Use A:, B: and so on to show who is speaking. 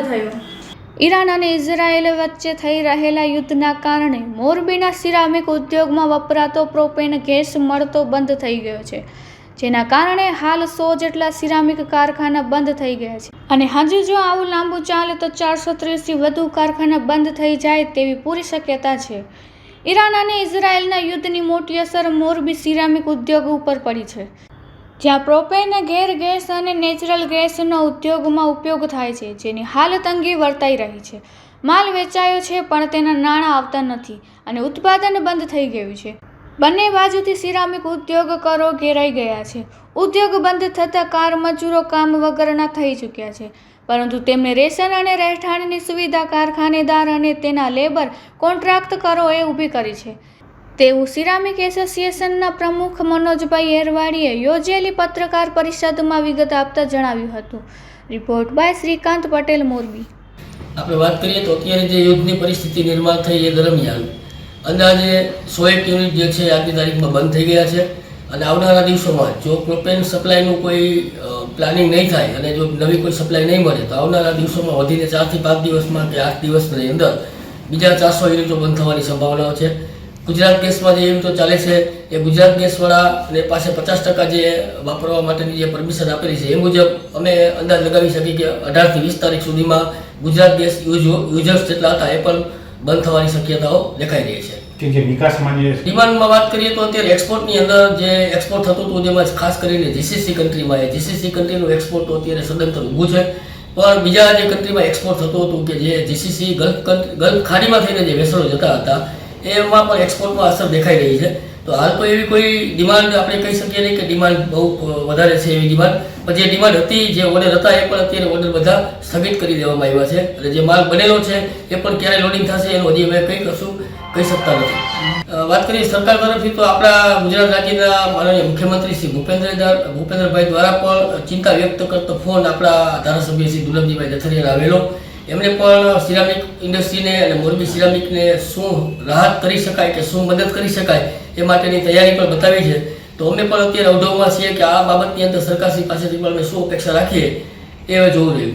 A: બંધ થયો। ઈરાન અને ઇઝરાયેલ વચ્ચે થઈ રહેલા યુદ્ધના કારણે મોરબીના સિરામિક ઉદ્યોગમાં વપરાતો પ્રોપેન ગેસ મળતો બંધ થઈ ગયો છે, જેના કારણે હાલ 100 જેટલા સિરામિક કારખાના બંધ થઈ ગયા છે અને હજુ જો આવું લાંબુ ચાલે તો 430થી વધુ કારખાના બંધ થઈ જાય તેવી પૂરી શક્યતા છે। ઈરાન અને ઇઝરાયેલના યુદ્ધની મોટી અસર મોરબી સિરામિક ઉદ્યોગ ઉપર પડી છે, જ્યાં પ્રોપેન ગેસ અને નેચરલ ગેસનો ઉદ્યોગમાં ઉપયોગ થાય છે, જેની હાલ તંગી વર્તાઈ રહી છે। માલ વેચાયો છે પણ તેના નાણાં આવતા નથી અને ઉત્પાદન બંધ થઈ ગયું છે। બંને બાજુથી સિરામિક ઉદ્યોગકારો ઘેરાઈ ગયા છે। ઉદ્યોગ બંધ થતાં કાર મજૂરો કામ વગરના થઈ ચૂક્યા છે, પરંતુ તેમને રેશન અને રહેઠાણની સુવિધા કારખાનેદાર અને તેના લેબર કોન્ટ્રાક્ટરોએ ઊભી કરી છે, તેવું સિરામિક એસોસિએશનના પ્રમુખ મનોજભાઈ એરવાડીએ યોજેલી પત્રકાર પરિષદમાં વિગત આપતા જણાવ્યું હતું। Report by Shrikant Patel, Morbi.
B: આપણે વાત કરીએ તો અત્યારે જે યુદ્ધની પરિસ્થિતિ નિર્માણ થઈ એ દરમિયાન અંદાજે 101 યુનિટ જે છે આજની તારીખમાં બંધ થઈ ગયા છે અને આવનારા દિવસોમાં જો પ્રોપેન સપ્લાયનું કોઈ પ્લાનિંગ નહીં થાય અને જો નવી કોઈ સપ્લાય નહીં મળે તો આવનારા દિવસોમાં વધીને 4 થી 5 દિવસમાં કે 8 દિવસની અંદર બીજા 400 યુનિટો બંધ થવાની સંભાવનાઓ છે। ગુજરાત ગેસમાં જે યુનિટો ચાલે છે એ ગુજરાત ગેસવાળાને પાસે 50% જે વાપરવા માટેની જે પરમિશન આપેલી છે એ મુજબ અમે અંદાજ લગાવી શકીએ કે 18 થી 20 તારીખ સુધીમાં ગુજરાત ગેસ યુઝર્સ જેટલા હતા એ પણ બંધ થવાની શક્યતાઓ દેખાઈ રહી છે।
C: કે વિકાસમાં જે
B: ડિમાન્ડમાં વાત કરીએ તો અત્યારે એક્સપોર્ટની અંદર જે એક્સપોર્ટ થતું હતું જેમાં ખાસ કરીને જીસીસી કન્ટ્રીમાં જીસીસી કન્ટ્રીનું એક્સપોર્ટ તો અત્યારે સદંતર ઊભું છે, પણ બીજા જે કન્ટ્રીમાં એક્સપોર્ટ થતું હતું કે જે જીસીસી ગલ્ફ ખાડીમાં થઈને જે વેસલો જતા હતા એમાં પણ એક્સપોર્ટમાં અસર દેખાઈ રહી છે। તો હાલ તો એવી કોઈ ડિમાન્ડ આપણે કહી શકીએ નહીં કે ડિમાન્ડ બહુ વધારે છે એવી ડિમાન્ડ, પણ જે ડિમાન્ડ હતી જે ઓર્ડર હતા એ પણ અત્યારે ઓર્ડર બધા સ્થગિત કરી દેવામાં આવ્યા છે અને જે માલ બનેલો છે એ પણ ક્યારે લોડિંગ થશે એનું હજી અમે કંઈ કશું કહી શકતા નથી। વાત કરીએ સરકાર તરફથી તો આપણા ગુજરાત રાજ્યના માનનીય મુખ્યમંત્રી શ્રી ભૂપેન્દ્રભાઈ દ્વારા પણ ચિંતા વ્યક્ત કરતો ફોન આપણા ધારાસભ્ય શ્રી દુર્લભજીભાઈ દથરિયાને આવેલો। એમણે પણ સિરામિક ઇન્ડસ્ટ્રીને અને મોરબી સિરામિકને શું રાહત કરી શકાય કે શું મદદ કરી શકાય એ માટેની તૈયારી પણ બતાવી છે। તો અમે પણ અત્યારે અવઢવમાં છીએ કે આ બાબતની અંદર સરકારશ્રી પાસેથી પણ અમે શું અપેક્ષા રાખીએ એ હવે જોવું રહ્યું।